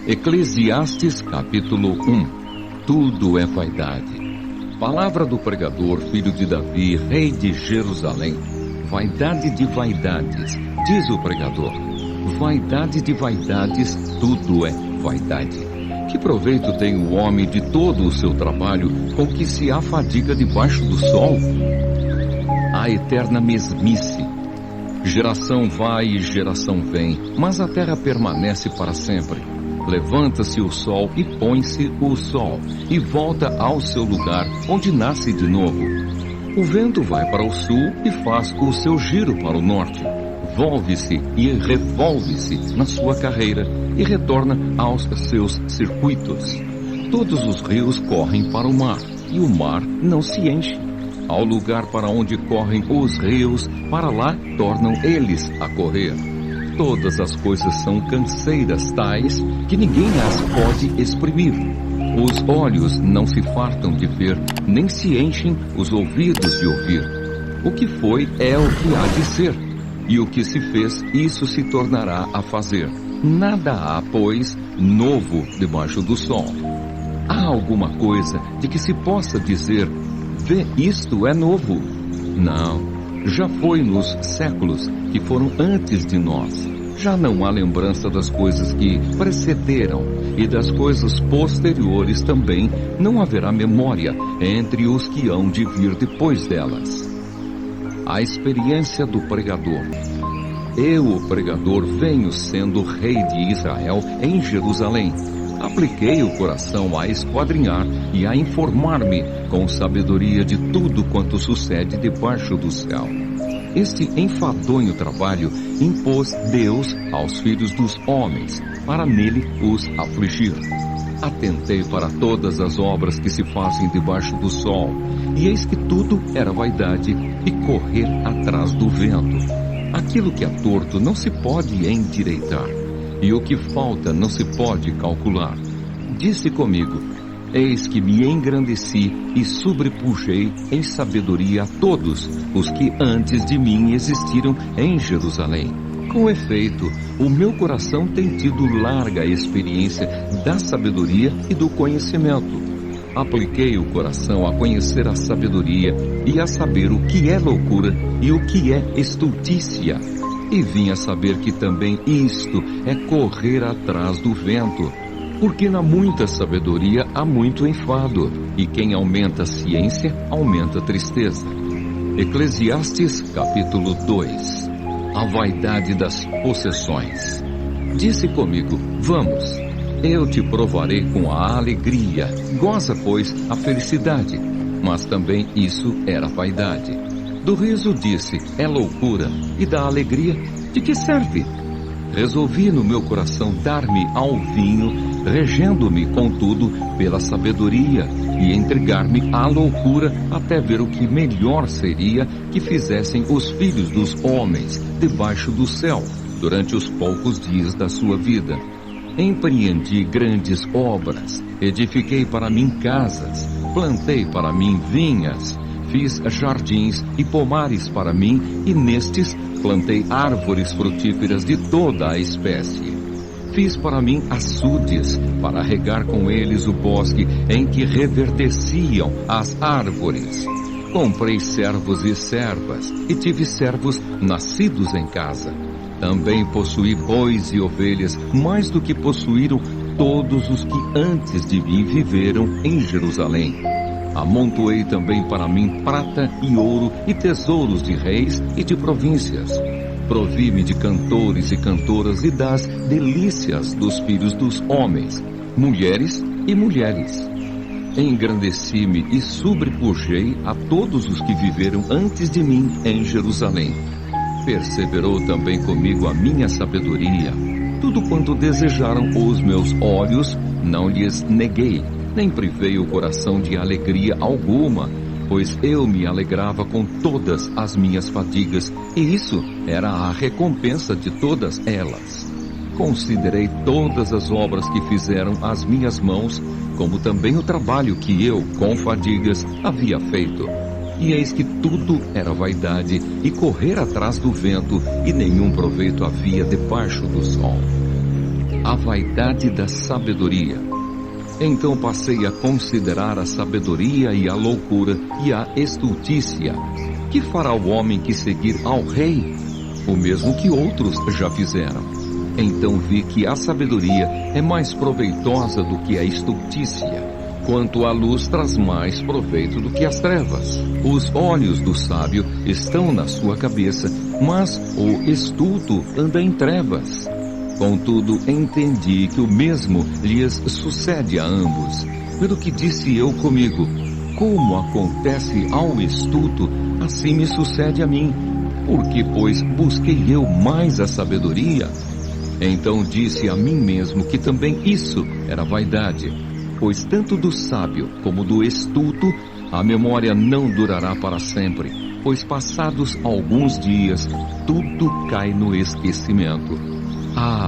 Eclesiastes capítulo 1. Tudo é vaidade. Palavra do pregador, filho de Davi, rei de Jerusalém. Vaidade de vaidades, diz o pregador. Vaidade de vaidades, tudo é vaidade. Que proveito tem o homem de todo o seu trabalho com que se afadiga debaixo do sol? A eterna mesmice. Geração vai e geração vem, mas a terra permanece para sempre. Levanta-se o sol e põe-se o sol, e volta ao seu lugar, onde nasce de novo. O vento vai para o sul e faz o seu giro para o norte. Volve-se e revolve-se na sua carreira e retorna aos seus circuitos. Todos os rios correm para o mar, e o mar não se enche. Ao lugar para onde correm os rios, para lá tornam eles a correr. Todas as coisas são canseiras tais que ninguém as pode exprimir. Os olhos não se fartam de ver, nem se enchem os ouvidos de ouvir. O que foi é o que há de ser, e o que se fez, isso se tornará a fazer. Nada há, pois, novo debaixo do sol. Há alguma coisa de que se possa dizer, vê, isto é novo? Não. Já foi nos séculos que foram antes de nós. Já não há lembrança das coisas que precederam, e das coisas posteriores também não haverá memória entre os que hão de vir depois delas. A experiência do pregador. Eu, o pregador, venho sendo rei de Israel em Jerusalém. Apliquei o coração a esquadrinhar e a informar-me com sabedoria de tudo quanto sucede debaixo do céu. Este enfadonho trabalho impôs Deus aos filhos dos homens, para nele os afligir. Atentei para todas as obras que se fazem debaixo do sol, e eis que tudo era vaidade e correr atrás do vento. Aquilo que é torto não se pode endireitar, e o que falta não se pode calcular. Disse comigo, eis que me engrandeci e sobrepujei em sabedoria a todos os que antes de mim existiram em Jerusalém. Com efeito, o meu coração tem tido larga experiência da sabedoria e do conhecimento. Apliquei o coração a conhecer a sabedoria e a saber o que é loucura e o que é estultícia. E vim a saber que também isto é correr atrás do vento. Porque na muita sabedoria há muito enfado, e quem aumenta a ciência, aumenta a tristeza. Eclesiastes capítulo 2. A vaidade das possessões. Disse comigo, vamos, eu te provarei com a alegria, goza, pois, a felicidade. Mas também isso era vaidade. Do riso disse, é loucura, e da alegria, de que serve? Resolvi no meu coração dar-me ao vinho, regendo-me, contudo, pela sabedoria, e entregar-me à loucura até ver o que melhor seria que fizessem os filhos dos homens debaixo do céu, durante os poucos dias da sua vida. Empreendi grandes obras, edifiquei para mim casas, plantei para mim vinhas, fiz jardins e pomares para mim, e nestes plantei árvores frutíferas de toda a espécie. Fiz para mim açudes, para regar com eles o bosque em que reverdeciam as árvores. Comprei servos e servas, e tive servos nascidos em casa. Também possuí bois e ovelhas, mais do que possuíram todos os que antes de mim viveram em Jerusalém. Amontoei também para mim prata e ouro e tesouros de reis e de províncias. Provi-me de cantores e cantoras e das delícias dos filhos dos homens, mulheres e mulheres. Engrandeci-me e sobrepujei a todos os que viveram antes de mim em Jerusalém. Perseverou também comigo a minha sabedoria. Tudo quanto desejaram os meus olhos, não lhes neguei, nem privei o coração de alegria alguma, pois eu me alegrava com todas as minhas fadigas, e isso era a recompensa de todas elas. Considerei todas as obras que fizeram as minhas mãos, como também o trabalho que eu, com fadigas, havia feito. E eis que tudo era vaidade e correr atrás do vento, e nenhum proveito havia debaixo do sol. a vaidade da sabedoria. Então passei a considerar a sabedoria e a loucura e a estultícia. Que fará o homem que seguir ao rei? O mesmo que outros já fizeram. Então vi que a sabedoria é mais proveitosa do que a estultícia, quanto a luz traz mais proveito do que as trevas. Os olhos do sábio estão na sua cabeça, mas o estulto anda em trevas. Contudo, entendi que o mesmo lhes sucede a ambos. Pelo que disse eu comigo, como acontece ao estulto, assim me sucede a mim. Porque, pois, busquei eu mais a sabedoria? Então disse a mim mesmo que também isso era vaidade. Pois tanto do sábio como do estulto, a memória não durará para sempre. Pois passados alguns dias, tudo cai no esquecimento.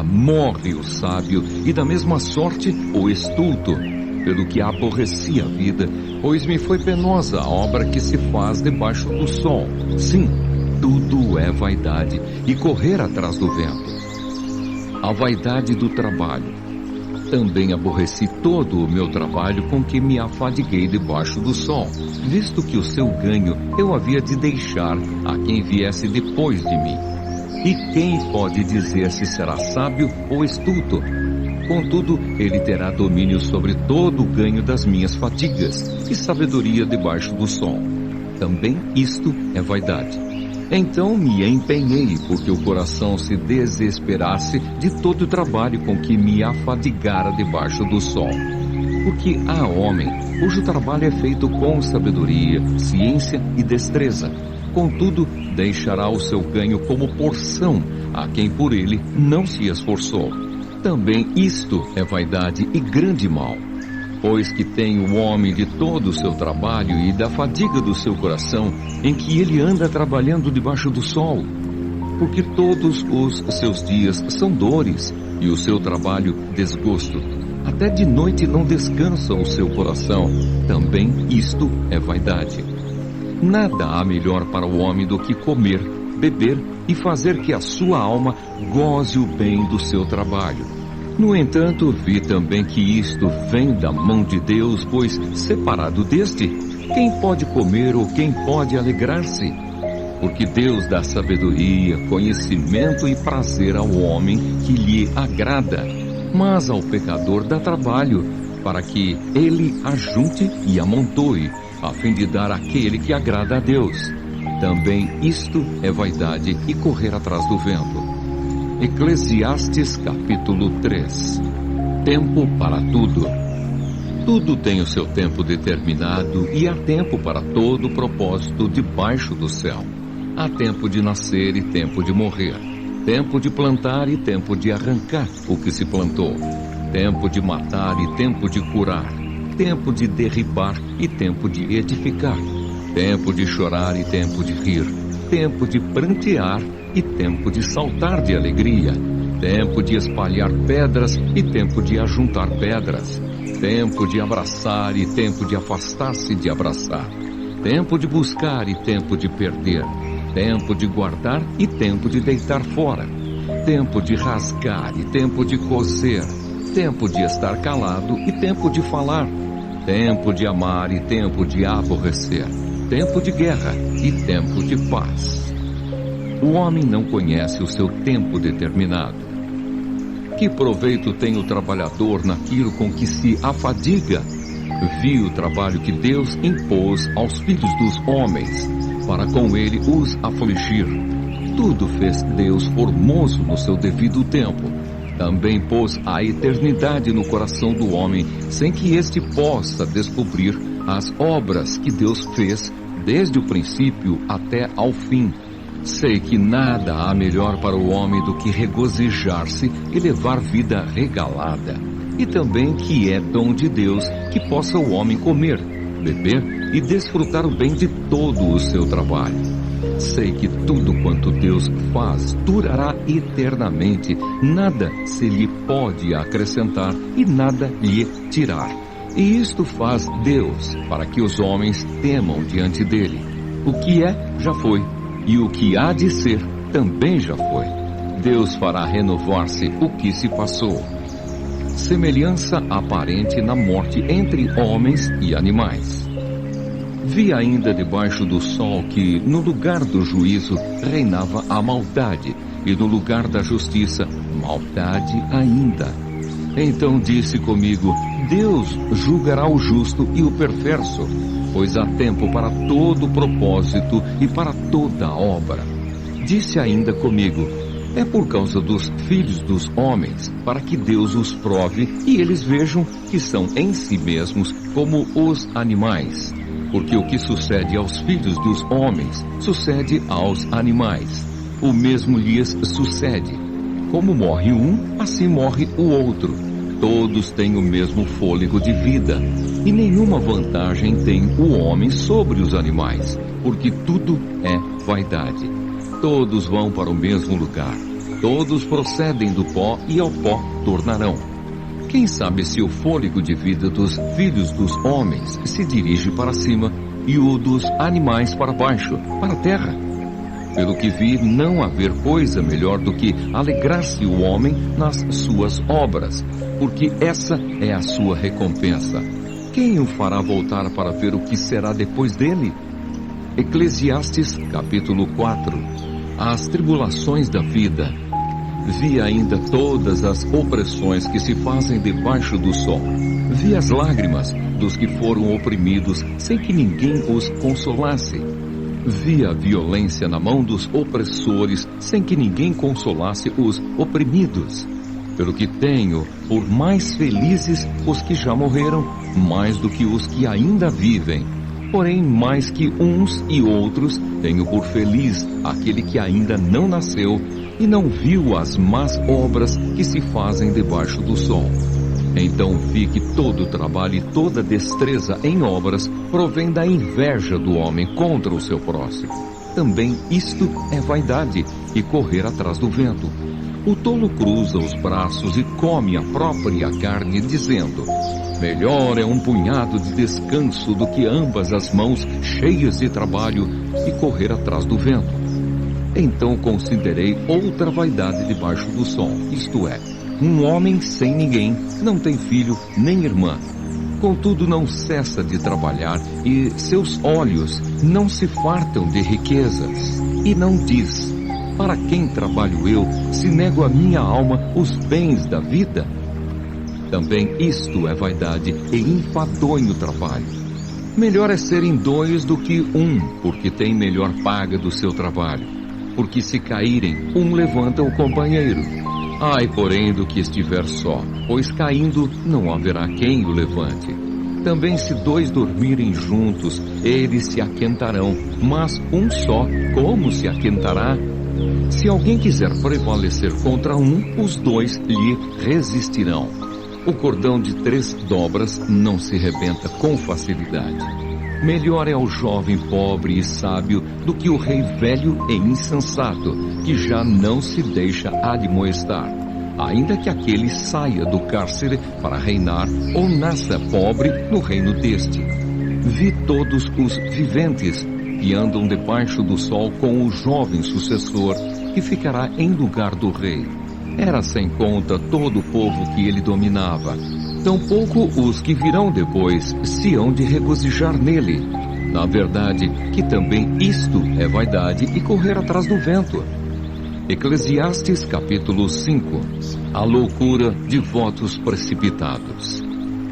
Morre o sábio, e da mesma sorte o estulto, pelo que aborreci a vida, pois me foi penosa a obra que se faz debaixo do sol. Sim, tudo é vaidade, e correr atrás do vento. A vaidade do trabalho. Também aborreci todo o meu trabalho com que me afadiguei debaixo do sol, visto que o seu ganho eu havia de deixar a quem viesse depois de mim. E quem pode dizer se será sábio ou estulto? Contudo, ele terá domínio sobre todo o ganho das minhas fadigas e sabedoria debaixo do sol. Também isto é vaidade. Então me empenhei, porque o coração se desesperasse de todo o trabalho com que me afadigara debaixo do sol. Porque há homem cujo trabalho é feito com sabedoria, ciência e destreza. Contudo, deixará o seu ganho como porção a quem por ele não se esforçou. Também isto é vaidade e grande mal. Pois que tem o homem de todo o seu trabalho e da fadiga do seu coração, em que ele anda trabalhando debaixo do sol. Porque todos os seus dias são dores, e o seu trabalho desgosto. Até de noite não descansa o seu coração. Também isto é vaidade. Nada há melhor para o homem do que comer, beber e fazer que a sua alma goze o bem do seu trabalho. No entanto, vi também que isto vem da mão de Deus, pois, separado deste, quem pode comer ou quem pode alegrar-se? Porque Deus dá sabedoria, conhecimento e prazer ao homem que lhe agrada, mas ao pecador dá trabalho, para que ele ajunte e amontoe, a fim de dar àquele que agrada a Deus. Também isto é vaidade e correr atrás do vento. Eclesiastes capítulo 3. Tempo para tudo. Tudo tem o seu tempo determinado e há tempo para todo o propósito debaixo do céu. Há tempo de nascer e tempo de morrer. Tempo de plantar e tempo de arrancar o que se plantou. Tempo de matar e tempo de curar. Tempo de derribar e tempo de edificar, tempo de chorar e tempo de rir, tempo de prantear e tempo de saltar de alegria, tempo de espalhar pedras e tempo de ajuntar pedras, tempo de abraçar e tempo de afastar-se de abraçar, tempo de buscar e tempo de perder, tempo de guardar e tempo de deitar fora, tempo de rasgar e tempo de coser, tempo de estar calado e tempo de falar, tempo de amar e tempo de aborrecer, tempo de guerra e tempo de paz. O homem não conhece o seu tempo determinado. Que proveito tem o trabalhador naquilo com que se afadiga? Vi o trabalho que Deus impôs aos filhos dos homens, para com ele os afligir. Tudo fez Deus formoso no seu devido tempo. Também pôs a eternidade no coração do homem, sem que este possa descobrir as obras que Deus fez desde o princípio até ao fim. Sei que nada há melhor para o homem do que regozijar-se e levar vida regalada. E também que é dom de Deus que possa o homem comer, beber e desfrutar o bem de todo o seu trabalho. Sei que tudo quanto Deus faz durará eternamente, nada se lhe pode acrescentar e nada lhe tirar. E isto faz Deus, para que os homens temam diante dele. O que é, já foi, e o que há de ser, também já foi. Deus fará renovar-se o que se passou. semelhança aparente na morte entre homens e animais. Vi ainda debaixo do sol que, no lugar do juízo, reinava a maldade, e no lugar da justiça, maldade ainda. Então disse comigo: Deus julgará o justo e o perverso, pois há tempo para todo propósito e para toda obra. Disse ainda comigo: é por causa dos filhos dos homens, para que Deus os prove e eles vejam que são em si mesmos como os animais. Porque o que sucede aos filhos dos homens, sucede aos animais. O mesmo lhes sucede. Como morre um, assim morre o outro. Todos têm o mesmo fôlego de vida. E nenhuma vantagem tem o homem sobre os animais, porque tudo é vaidade. Todos vão para o mesmo lugar. Todos procedem do pó e ao pó tornarão. Quem sabe se o fôlego de vida dos filhos dos homens se dirige para cima e o dos animais para baixo, para a terra? Pelo que vi, não haver coisa melhor do que alegrar-se o homem nas suas obras, porque essa é a sua recompensa. Quem o fará voltar para ver o que será depois dele? Eclesiastes capítulo 4. As tribulações da vida. Vi ainda todas as opressões que se fazem debaixo do sol. Vi as lágrimas dos que foram oprimidos sem que ninguém os consolasse. Vi a violência na mão dos opressores sem que ninguém consolasse os oprimidos. Pelo que tenho por mais felizes os que já morreram, mais do que os que ainda vivem. Porém, mais que uns e outros, tenho por feliz aquele que ainda não nasceu e não viu as más obras que se fazem debaixo do sol. Então vi que todo trabalho e toda destreza em obras provém da inveja do homem contra o seu próximo. Também isto é vaidade e correr atrás do vento. O tolo cruza os braços e come a própria carne, dizendo: melhor é um punhado de descanso do que ambas as mãos cheias de trabalho e correr atrás do vento. Então considerei outra vaidade debaixo do sol, isto é, um homem sem ninguém, não tem filho nem irmã. Contudo não cessa de trabalhar e seus olhos não se fartam de riquezas. E não diz: para quem trabalho eu, se nego a minha alma os bens da vida? Também isto é vaidade e enfadonho trabalho. Melhor é serem dois do que um, porque tem melhor paga do seu trabalho. Porque se caírem, um levanta o companheiro. Ai, porém, do que estiver só, pois caindo não haverá quem o levante. Também se dois dormirem juntos, eles se aquentarão, mas um só, como se aquentará? Se alguém quiser prevalecer contra um, os dois lhe resistirão. O cordão de 3 dobras não se rebenta com facilidade. Melhor é o jovem pobre e sábio do que o rei velho e insensato, que já não se deixa admoestar, ainda que aquele saia do cárcere para reinar ou nasça pobre no reino deste. Vi todos os viventes que andam debaixo do sol com o jovem sucessor, que ficará em lugar do rei. Era sem conta todo o povo que ele dominava. Tampouco os que virão depois se hão de regozijar nele. Na verdade, que também isto é vaidade e correr atrás do vento. Eclesiastes capítulo 5. A loucura de votos precipitados.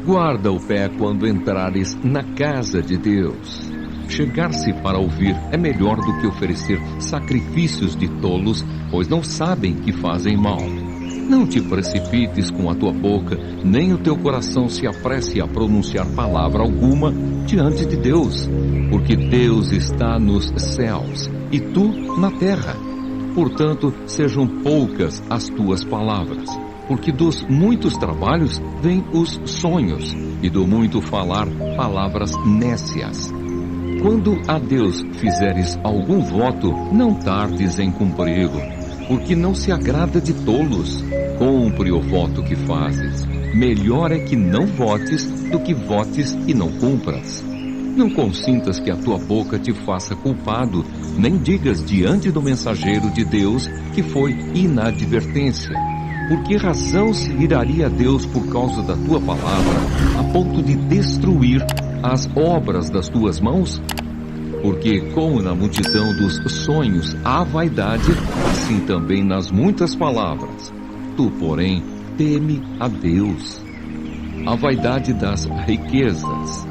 Guarda o pé quando entrares na casa de Deus. Chegar-se para ouvir é melhor do que oferecer sacrifícios de tolos, pois não sabem que fazem mal. Não te precipites com a tua boca, nem o teu coração se apresse a pronunciar palavra alguma diante de Deus, porque Deus está nos céus e tu na terra. Portanto, sejam poucas as tuas palavras, porque dos muitos trabalhos vêm os sonhos, e do muito falar, palavras nécias. Quando a Deus fizeres algum voto, não tardes em cumpri-lo, porque não se agrada de tolos. Cumpre o voto que fazes. Melhor é que não votes do que votes e não cumpras. Não consintas que a tua boca te faça culpado, nem digas diante do mensageiro de Deus que foi inadvertência. Por que razão se iraria a Deus por causa da tua palavra, a ponto de destruir as obras das tuas mãos? Porque como na multidão dos sonhos há vaidade, assim também nas muitas palavras. Tu, porém, teme a Deus. A vaidade das riquezas.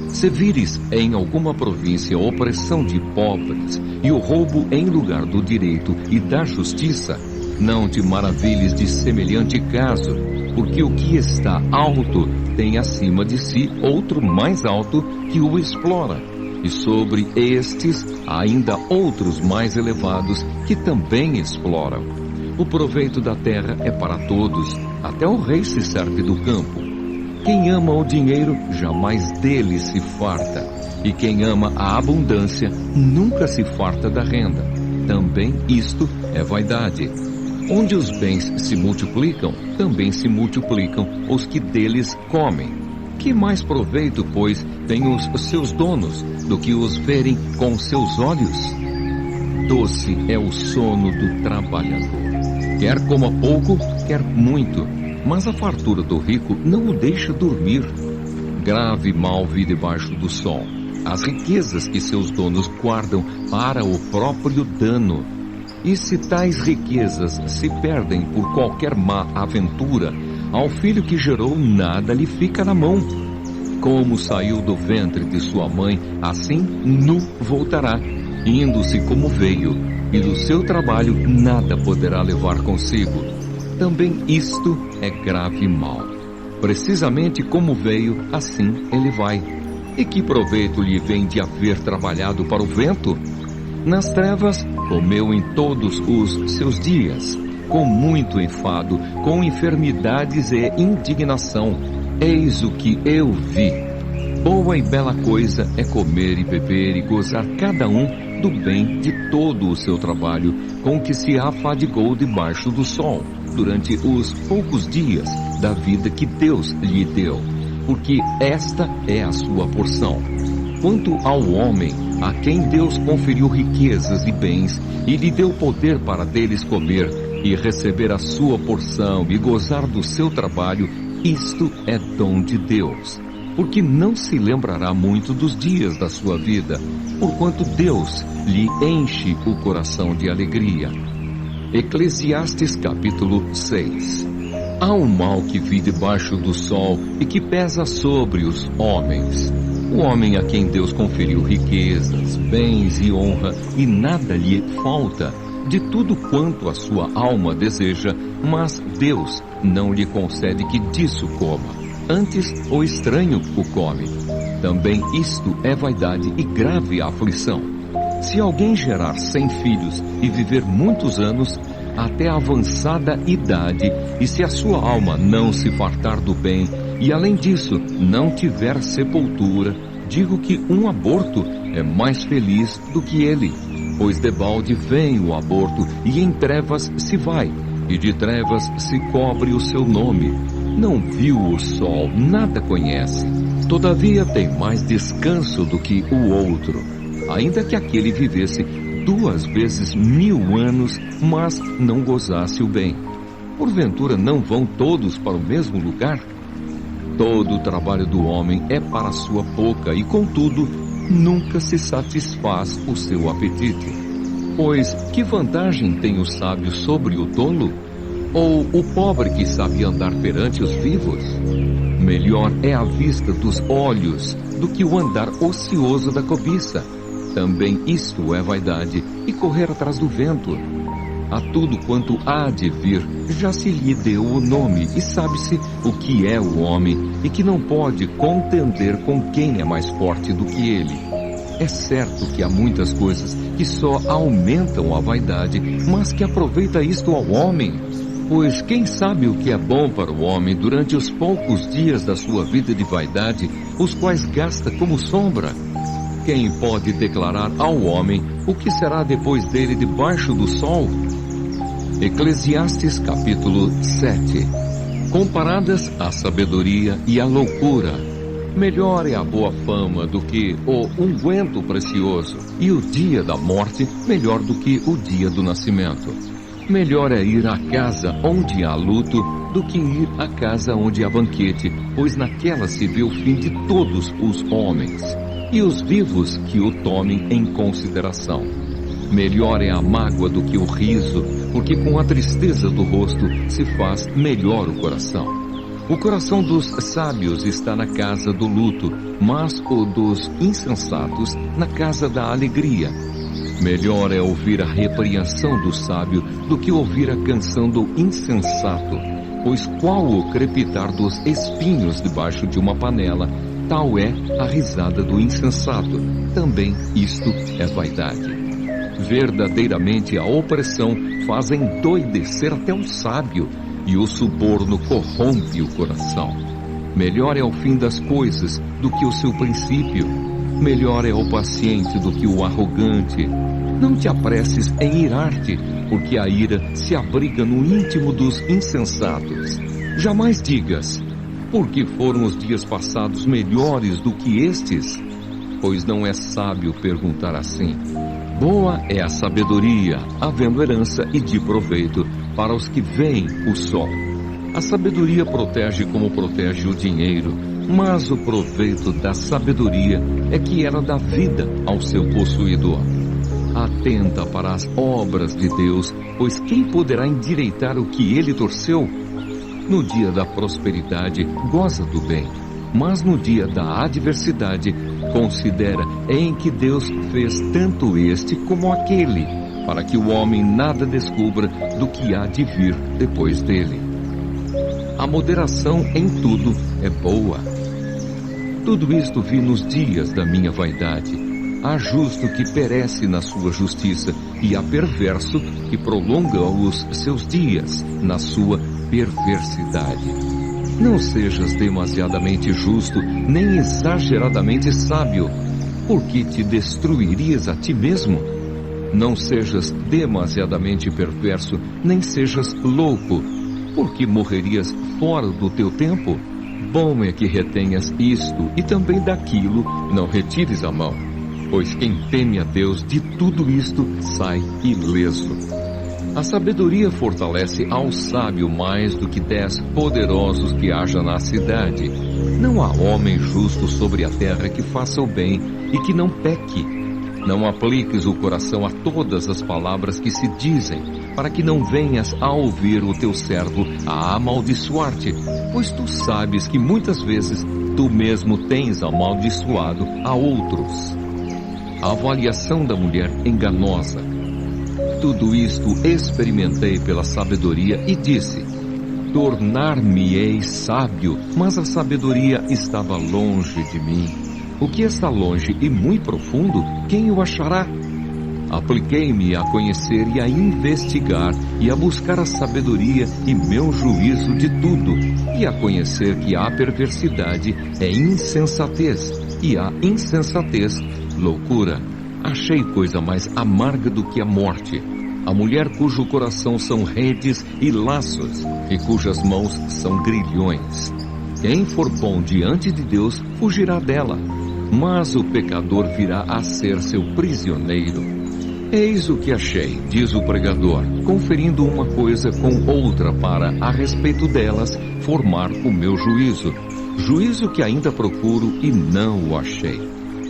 Se vires em alguma província a opressão de pobres e o roubo em lugar do direito e da justiça, não te maravilhes de semelhante caso, porque o que está alto tem acima de si outro mais alto que o explora, e sobre estes ainda outros mais elevados que também exploram. O proveito da terra é para todos, até o rei se serve do campo. Quem ama o dinheiro jamais dele se farta, e quem ama a abundância nunca se farta da renda. Também isto é vaidade. Onde os bens se multiplicam, também se multiplicam os que deles comem. Que mais proveito, pois, têm os seus donos do que os verem com seus olhos? Doce é o sono do trabalhador. Quer coma pouco, quer muito, mas a fartura do rico não o deixa dormir. Grave mal vi debaixo do sol as riquezas que seus donos guardam para o próprio dano. E se tais riquezas se perdem por qualquer má aventura, ao filho que gerou nada lhe fica na mão. Como saiu do ventre de sua mãe, assim nu voltará, indo-se como veio, e do seu trabalho nada poderá levar consigo. Também isto é grave mal. Precisamente como veio, assim ele vai. E que proveito lhe vem de haver trabalhado para o vento? Nas trevas comeu em todos os seus dias, com muito enfado, com enfermidades e indignação. Eis o que eu vi. Boa e bela coisa é comer e beber e gozar cada um do bem de todo o seu trabalho, com que se afadigou debaixo do sol, durante os poucos dias da vida que Deus lhe deu, porque esta é a sua porção. Quanto ao homem, a quem Deus conferiu riquezas e bens, e lhe deu poder para deles comer, e receber a sua porção, e gozar do seu trabalho, isto é dom de Deus. Porque não se lembrará muito dos dias da sua vida, porquanto Deus lhe enche o coração de alegria. Eclesiastes capítulo 6. Há um mal que vi debaixo do sol e que pesa sobre os homens. O homem a quem Deus conferiu riquezas, bens e honra, e nada lhe falta, de tudo quanto a sua alma deseja, mas Deus não lhe concede que disso coma. Antes o estranho o come. Também isto é vaidade e grave aflição. Se alguém gerar 100 filhos e viver muitos anos, até avançada idade, e se a sua alma não se fartar do bem, e além disso não tiver sepultura, digo que um aborto é mais feliz do que ele. Pois debalde vem o aborto, e em trevas se vai, e de trevas se cobre o seu nome. Não viu o sol, nada conhece. Todavia tem mais descanso do que o outro. Ainda que aquele vivesse 2 vezes 1000 anos, mas não gozasse o bem. Porventura não vão todos para o mesmo lugar? Todo o trabalho do homem é para a sua boca, e contudo, nunca se satisfaz o seu apetite. Pois que vantagem tem o sábio sobre o tolo? Ou o pobre que sabe andar perante os vivos? Melhor é a vista dos olhos do que o andar ocioso da cobiça. Também isto é vaidade, e correr atrás do vento. A tudo quanto há de vir, já se lhe deu o nome, e sabe-se o que é o homem, e que não pode contender com quem é mais forte do que ele. É certo que há muitas coisas que só aumentam a vaidade, mas que aproveita isto ao homem? Pois quem sabe o que é bom para o homem durante os poucos dias da sua vida de vaidade, os quais gasta como sombra? Quem pode declarar ao homem o que será depois dele debaixo do sol? Eclesiastes capítulo 7. Comparadas a sabedoria e a loucura, melhor é a boa fama do que o unguento precioso, e o dia da morte melhor do que o dia do nascimento. Melhor é ir à casa onde há luto do que ir à casa onde há banquete, pois naquela se vê o fim de todos os homens, e os vivos que o tomem em consideração. Melhor é a mágoa do que o riso, porque com a tristeza do rosto se faz melhor o coração. O coração dos sábios está na casa do luto, mas o dos insensatos na casa da alegria. Melhor é ouvir a repreensão do sábio do que ouvir a canção do insensato, pois qual o crepitar dos espinhos debaixo de uma panela, tal é a risada do insensato. Também isto é vaidade. Verdadeiramente a opressão faz endoidecer até o sábio, e o suborno corrompe o coração. Melhor é o fim das coisas do que o seu princípio. Melhor é o paciente do que o arrogante. Não te apresses em irar-te, porque a ira se abriga no íntimo dos insensatos. Jamais digas, porque foram os dias passados melhores do que estes? Pois não é sábio perguntar assim. Boa é a sabedoria, havendo herança e de proveito para os que veem o sol. A sabedoria protege como protege o dinheiro, mas o proveito da sabedoria é que ela dá vida ao seu possuidor. Atenta para as obras de Deus, pois quem poderá endireitar o que ele torceu? No dia da prosperidade, goza do bem, mas no dia da adversidade, considera em que Deus fez tanto este como aquele, para que o homem nada descubra do que há de vir depois dele. A moderação em tudo é boa. Tudo isto vi nos dias da minha vaidade. Há justo que perece na sua justiça, e há perverso que prolonga os seus dias na sua perversidade. Não sejas demasiadamente justo, nem exageradamente sábio, porque te destruirias a ti mesmo. Não sejas demasiadamente perverso, nem sejas louco, porque morrerias fora do teu tempo. Bom é que retenhas isto, e também daquilo não retires a mão, pois quem teme a Deus de tudo isto sai ileso. A sabedoria fortalece ao sábio mais do que 10 poderosos que haja na cidade. Não há homem justo sobre a terra que faça o bem e que não peque. Não apliques o coração a todas as palavras que se dizem, para que não venhas a ouvir o teu servo a amaldiçoar-te, pois tu sabes que muitas vezes tu mesmo tens amaldiçoado a outros. A avaliação da mulher enganosa. Tudo isto experimentei pela sabedoria e disse, tornar-me-ei sábio, mas a sabedoria estava longe de mim. O que está longe e muito profundo, quem o achará? Apliquei-me a conhecer e a investigar, e a buscar a sabedoria e meu juízo de tudo, e a conhecer que a perversidade é insensatez, e a insensatez, loucura. Achei coisa mais amarga do que a morte, a mulher cujo coração são redes e laços, e cujas mãos são grilhões. Quem for bom diante de Deus, fugirá dela, mas o pecador virá a ser seu prisioneiro. Eis o que achei, diz o pregador, conferindo uma coisa com outra para, a respeito delas, formar o meu juízo. Juízo que ainda procuro e não o achei.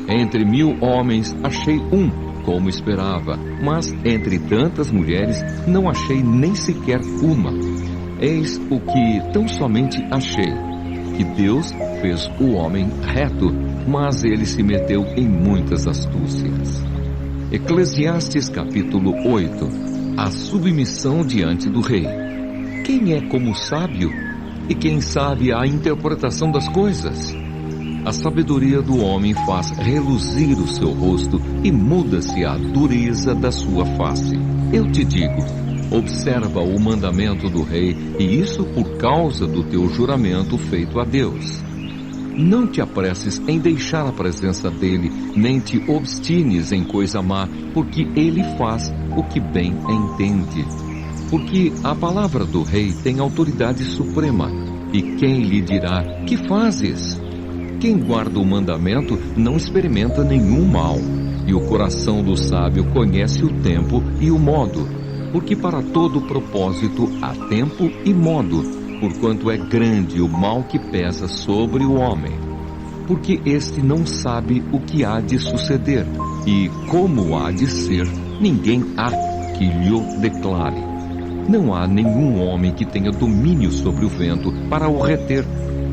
Entre 1000 homens achei um, como esperava, mas entre tantas mulheres não achei nem sequer uma. Eis o que tão somente achei, que Deus fez o homem reto, mas ele se meteu em muitas astúcias. Eclesiastes capítulo 8. A submissão diante do rei. Quem é como o sábio? E quem sabe a interpretação das coisas? A sabedoria do homem faz reluzir o seu rosto e muda-se a dureza da sua face. Eu te digo, observa o mandamento do rei, e isso por causa do teu juramento feito a Deus. Não te apresses em deixar a presença dele, nem te obstines em coisa má, porque ele faz o que bem entende. Porque a palavra do rei tem autoridade suprema, e quem lhe dirá, que fazes? Quem guarda o mandamento não experimenta nenhum mal, e o coração do sábio conhece o tempo e o modo. Porque para todo propósito há tempo e modo, porquanto é grande o mal que pesa sobre o homem. Porque este não sabe o que há de suceder, e como há de ser, ninguém há que lhe declare. Não há nenhum homem que tenha domínio sobre o vento para o reter,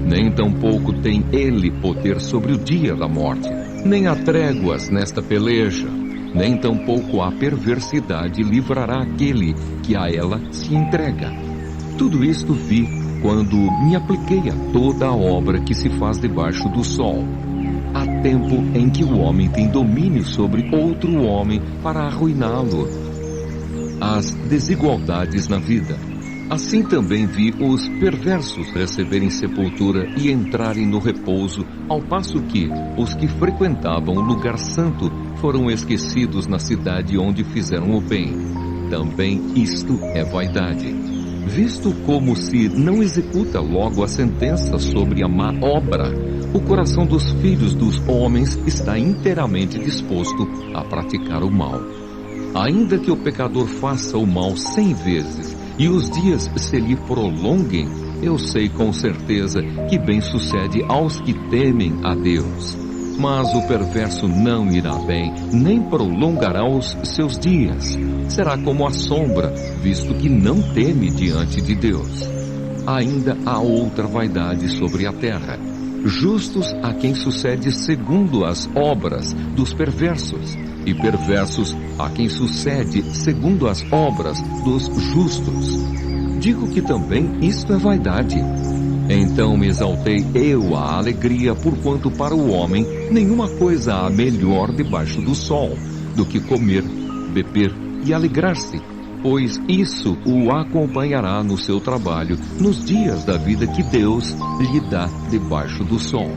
nem tampouco tem ele poder sobre o dia da morte. Nem há tréguas nesta peleja, nem tampouco a perversidade livrará aquele que a ela se entrega. Tudo isto vi quando me apliquei a toda a obra que se faz debaixo do sol. Há tempo em que o homem tem domínio sobre outro homem para arruiná-lo. As desigualdades na vida. Assim também vi os perversos receberem sepultura e entrarem no repouso, ao passo que os que frequentavam o lugar santo foram esquecidos na cidade onde fizeram o bem. Também isto é vaidade. Visto como se não executa logo a sentença sobre a má obra, o coração dos filhos dos homens está inteiramente disposto a praticar o mal. Ainda que o pecador faça o mal 100 vezes e os dias se lhe prolonguem, eu sei com certeza que bem sucede aos que temem a Deus. Mas o perverso não irá bem, nem prolongará os seus dias. Será como a sombra, visto que não teme diante de Deus. Ainda há outra vaidade sobre a terra. Justos a quem sucede segundo as obras dos perversos, e perversos a quem sucede segundo as obras dos justos. Digo que também isto é vaidade. Então me exaltei eu à alegria, porquanto para o homem nenhuma coisa há melhor debaixo do sol do que comer, beber e alegrar-se, pois isso o acompanhará no seu trabalho nos dias da vida que Deus lhe dá debaixo do sol.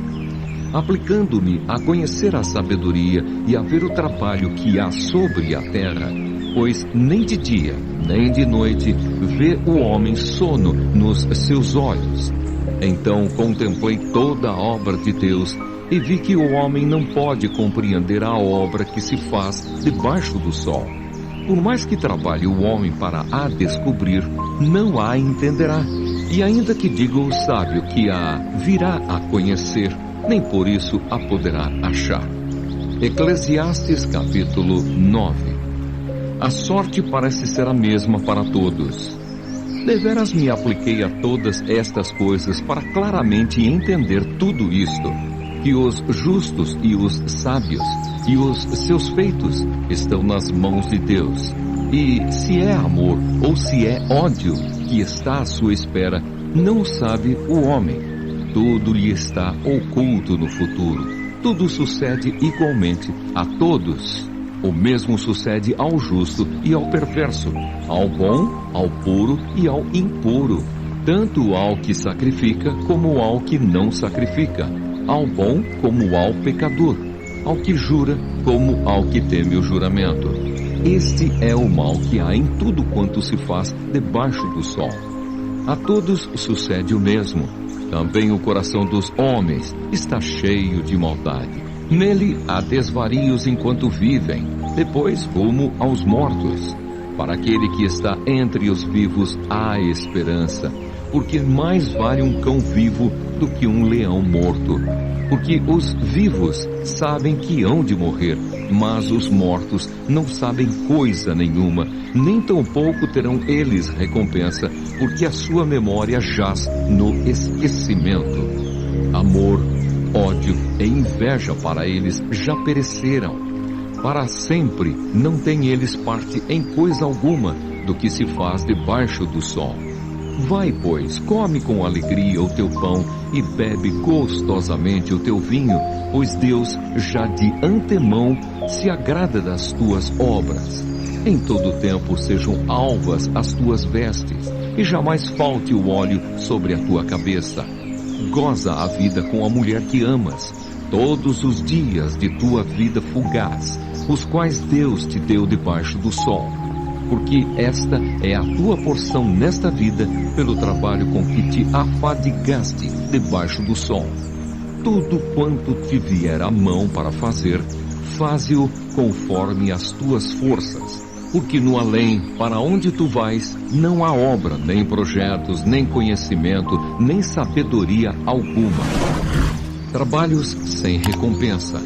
Aplicando-me a conhecer a sabedoria e a ver o trabalho que há sobre a terra, pois nem de dia, nem de noite vê o homem sono nos seus olhos. Então contemplei toda a obra de Deus e vi que o homem não pode compreender a obra que se faz debaixo do sol. Por mais que trabalhe o homem para a descobrir, não a entenderá. E ainda que diga o sábio que a virá a conhecer, nem por isso a poderá achar. Eclesiastes capítulo 9. A sorte parece ser a mesma para todos. Deveras me apliquei a todas estas coisas para claramente entender tudo isto, que os justos e os sábios e os seus feitos estão nas mãos de Deus. E se é amor ou se é ódio que está à sua espera, não o sabe o homem. Tudo lhe está oculto no futuro. Tudo sucede igualmente a todos. O mesmo sucede ao justo e ao perverso, ao bom, ao puro e ao impuro, tanto ao que sacrifica como ao que não sacrifica, ao bom como ao pecador, ao que jura como ao que teme o juramento. Este é o mal que há em tudo quanto se faz debaixo do sol. A todos sucede o mesmo. Também o coração dos homens está cheio de maldade. Nele há desvarios enquanto vivem, depois rumo aos mortos. Para aquele que está entre os vivos há esperança, porque mais vale um cão vivo do que um leão morto. Porque os vivos sabem que hão de morrer, mas os mortos não sabem coisa nenhuma, nem tampouco terão eles recompensa, porque a sua memória jaz no esquecimento. Amor, ódio e inveja para eles já pereceram. Para sempre não têm eles parte em coisa alguma do que se faz debaixo do sol. Vai, pois, come com alegria o teu pão e bebe gostosamente o teu vinho, pois Deus já de antemão se agrada das tuas obras. Em todo tempo sejam alvas as tuas vestes, e jamais falte o óleo sobre a tua cabeça. Goza a vida com a mulher que amas, todos os dias de tua vida fugaz, os quais Deus te deu debaixo do sol. Porque esta é a tua porção nesta vida, pelo trabalho com que te afadigaste debaixo do sol. Tudo quanto te vier à mão para faze-o conforme as tuas forças, Porque no além, para onde tu vais, não há obra, nem projetos, nem conhecimento, nem sabedoria alguma. Trabalhos sem recompensa.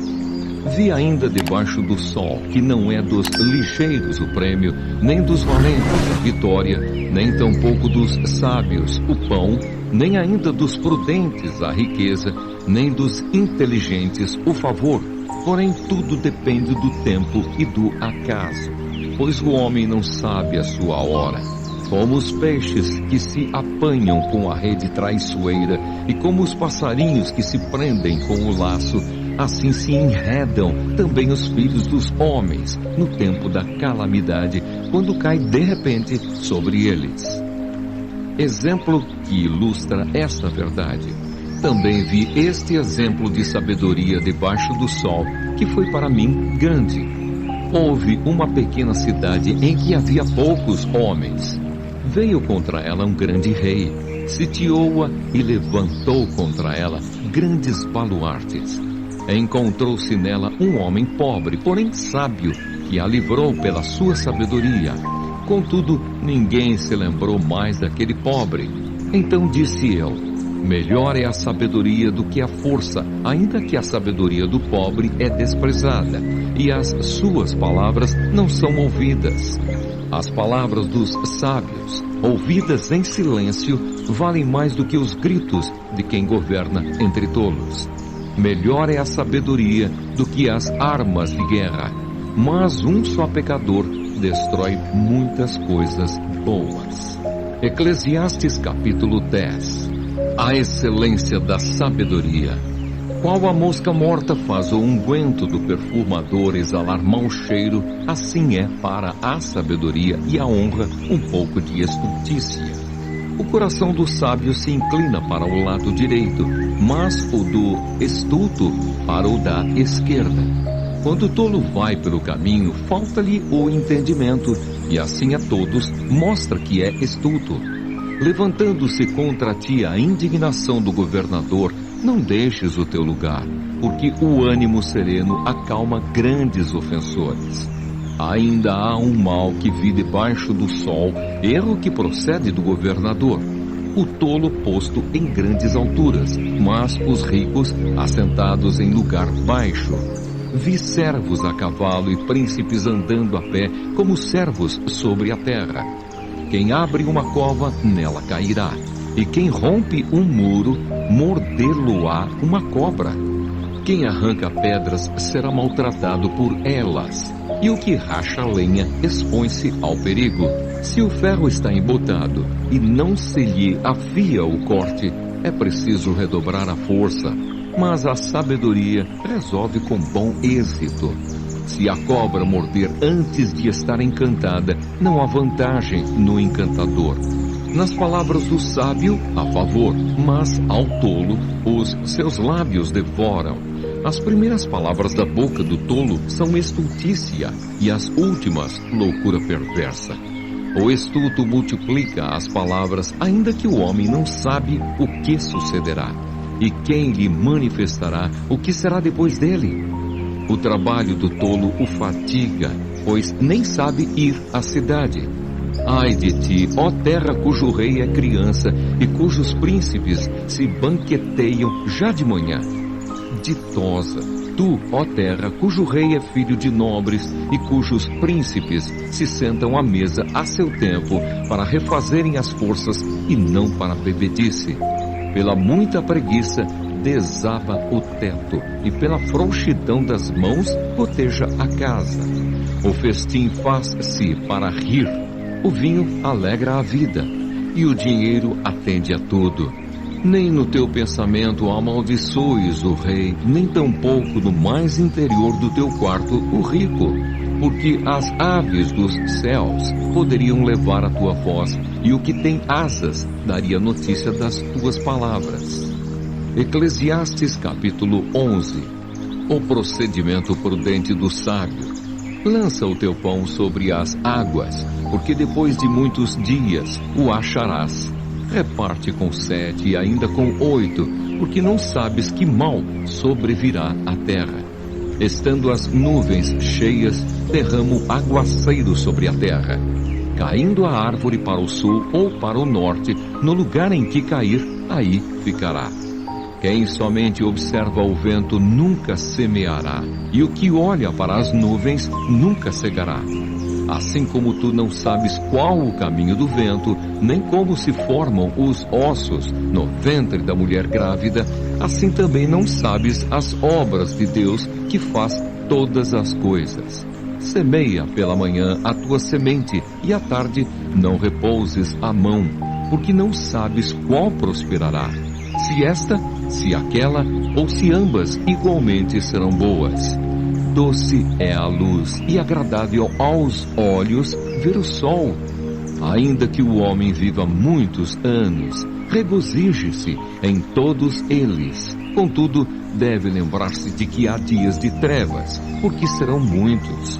Vi ainda debaixo do sol que não é dos ligeiros o prêmio, nem dos valentes a vitória, nem tampouco dos sábios o pão, nem ainda dos prudentes a riqueza, nem dos inteligentes o favor. Porém, tudo depende do tempo e do acaso, pois o homem não sabe a sua hora. Como os peixes que se apanham com a rede traiçoeira, e como os passarinhos que se prendem com o laço, assim se enredam também os filhos dos homens no tempo da calamidade, quando cai de repente sobre eles. Exemplo que ilustra esta verdade. Também vi este exemplo de sabedoria debaixo do sol, que foi para mim grande. Houve uma pequena cidade em que havia poucos homens. Veio contra ela um grande rei, sitiou-a e levantou contra ela grandes baluartes. Encontrou-se nela um homem pobre, porém sábio, que a livrou pela sua sabedoria. Contudo, ninguém se lembrou mais daquele pobre. Então disse eu: melhor é a sabedoria do que a força, ainda que a sabedoria do pobre é desprezada, e as suas palavras não são ouvidas. As palavras dos sábios, ouvidas em silêncio, valem mais do que os gritos de quem governa entre tolos. Melhor é a sabedoria do que as armas de guerra, mas um só pecador destrói muitas coisas boas. Eclesiastes capítulo 10. A excelência da sabedoria. Qual a mosca morta faz o unguento do perfumador exalar mau cheiro, assim é para a sabedoria e a honra um pouco de estultícia. O coração do sábio se inclina para o lado direito, mas o do estulto para o da esquerda. Quando o tolo vai pelo caminho, falta-lhe o entendimento, e assim a todos mostra que é estulto. Levantando-se contra ti a indignação do governador, não deixes o teu lugar, porque o ânimo sereno acalma grandes ofensores. Ainda há um mal que vi debaixo do sol, erro que procede do governador. O tolo posto em grandes alturas, mas os ricos assentados em lugar baixo. Vi servos a cavalo e príncipes andando a pé, como servos sobre a terra. Quem abre uma cova, nela cairá, e quem rompe um muro, mordê-lo-á uma cobra. Quem arranca pedras será maltratado por elas, e o que racha lenha expõe-se ao perigo. Se o ferro está embotado e não se lhe afia o corte, é preciso redobrar a força, mas a sabedoria resolve com bom êxito. Se a cobra morder antes de estar encantada, não há vantagem no encantador. Nas palavras do sábio, há favor, mas ao tolo, os seus lábios devoram. As primeiras palavras da boca do tolo são estultícia, e as últimas, loucura perversa. O estulto multiplica as palavras, ainda que o homem não sabe o que sucederá. E quem lhe manifestará o que será depois dele? O trabalho do tolo o fatiga, pois nem sabe ir à cidade. Ai de ti, ó terra cujo rei é criança e cujos príncipes se banqueteiam já de manhã. Ditosa, tu, ó terra, cujo rei é filho de nobres e cujos príncipes se sentam à mesa a seu tempo para refazerem as forças e não para bebedice. Pela muita preguiça desaba o teto e pela frouxidão das mãos goteja a casa. O festim faz-se para rir, o vinho alegra a vida e o dinheiro atende a tudo. Nem no teu pensamento amaldiçoes o rei, nem tampouco no mais interior do teu quarto o rico, porque as aves dos céus poderiam levar a tua voz, e o que tem asas daria notícia das tuas palavras. Eclesiastes capítulo 11. O procedimento prudente do sábio. Lança o teu pão sobre as águas, porque depois de muitos dias o acharás. Reparte com 7 e ainda com 8, porque não sabes que mal sobrevirá à terra. Estando as nuvens cheias, derramo aguaceiro sobre a terra. Caindo a árvore para o sul ou para o norte, no lugar em que cair, aí ficará. Quem somente observa o vento nunca semeará, e o que olha para as nuvens nunca cegará. Assim como tu não sabes qual o caminho do vento, nem como se formam os ossos no ventre da mulher grávida, assim também não sabes as obras de Deus que faz todas as coisas. Semeia pela manhã a tua semente, e à tarde não repouses a mão, porque não sabes qual prosperará, se esta, se aquela, ou se ambas igualmente serão boas. Doce é a luz e agradável aos olhos ver o sol. Ainda que o homem viva muitos anos, regozije-se em todos eles. Contudo, deve lembrar-se de que há dias de trevas, porque serão muitos.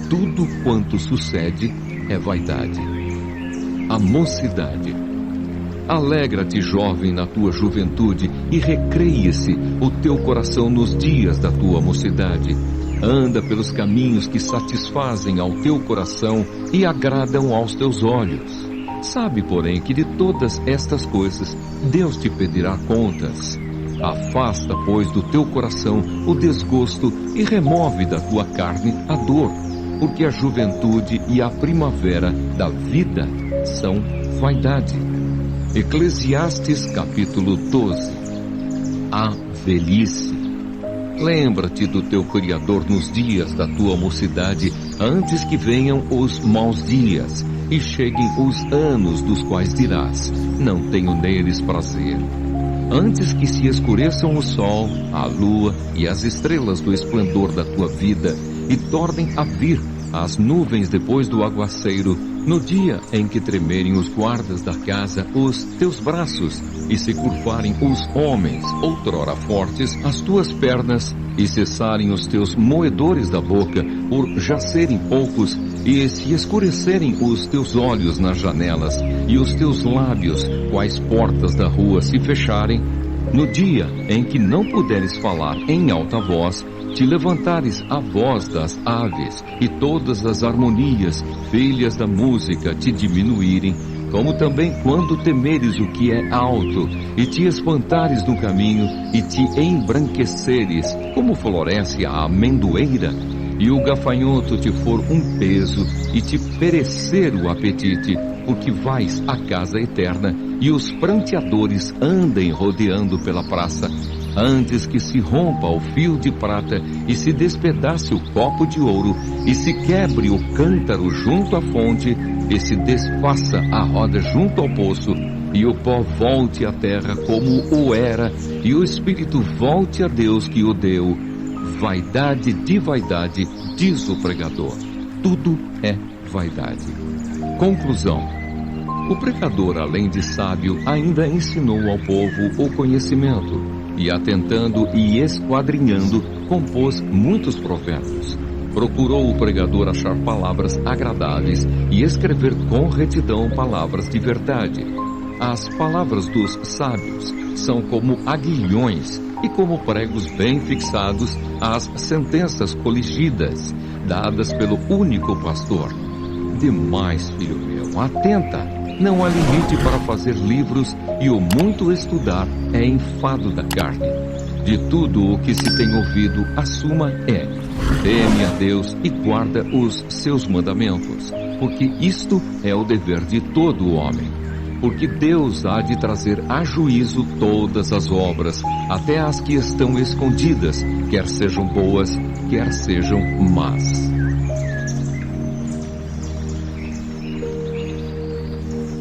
Tudo quanto sucede é vaidade. A mocidade. Alegra-te, jovem, na tua juventude, e recreia-se o teu coração nos dias da tua mocidade. Anda pelos caminhos que satisfazem ao teu coração e agradam aos teus olhos. Sabe, porém, que de todas estas coisas Deus te pedirá contas. Afasta, pois, do teu coração o desgosto e remove da tua carne a dor, porque a juventude e a primavera da vida são vaidade. Eclesiastes capítulo 12. A velhice. Lembra-te do teu Criador nos dias da tua mocidade, antes que venham os maus dias e cheguem os anos dos quais dirás: não tenho neles prazer. Antes que se escureçam o sol, a lua e as estrelas do esplendor da tua vida, e tornem a vir as nuvens depois do aguaceiro, no dia em que tremerem os guardas da casa os teus braços, e se curvarem os homens, outrora fortes, as tuas pernas, e cessarem os teus moedores da boca, por já serem poucos, e se escurecerem os teus olhos nas janelas, e os teus lábios, quais portas da rua, se fecharem, no dia em que não puderes falar em alta voz, te levantares a voz das aves, e todas as harmonias, filhas da música, te diminuírem, como também quando temeres o que é alto, e te espantares no caminho, e te embranqueceres, como floresce a amendoeira, e o gafanhoto te for um peso, e te perecer o apetite, porque vais à casa eterna, e os pranteadores andem rodeando pela praça, antes que se rompa o fio de prata, e se despedace o copo de ouro, e se quebre o cântaro junto à fonte, e se desfaça a roda junto ao poço, e o pó volte à terra como o era, e o espírito volte a Deus que o deu. Vaidade de vaidade, diz o pregador. Tudo é vaidade. Conclusão. O pregador, além de sábio, ainda ensinou ao povo o conhecimento, e atentando e esquadrinhando, compôs muitos provérbios. Procurou o pregador achar palavras agradáveis e escrever com retidão palavras de verdade. As palavras dos sábios são como aguilhões, e como pregos bem fixados as sentenças coligidas, dadas pelo único pastor. Demais, filho meu, atenta, não há limite para fazer livros, e o muito estudar é enfado da carne. De tudo o que se tem ouvido, a suma é: teme a Deus e guarda os seus mandamentos, porque isto é o dever de todo o homem. Porque Deus há de trazer a juízo todas as obras, até as que estão escondidas, quer sejam boas, quer sejam más.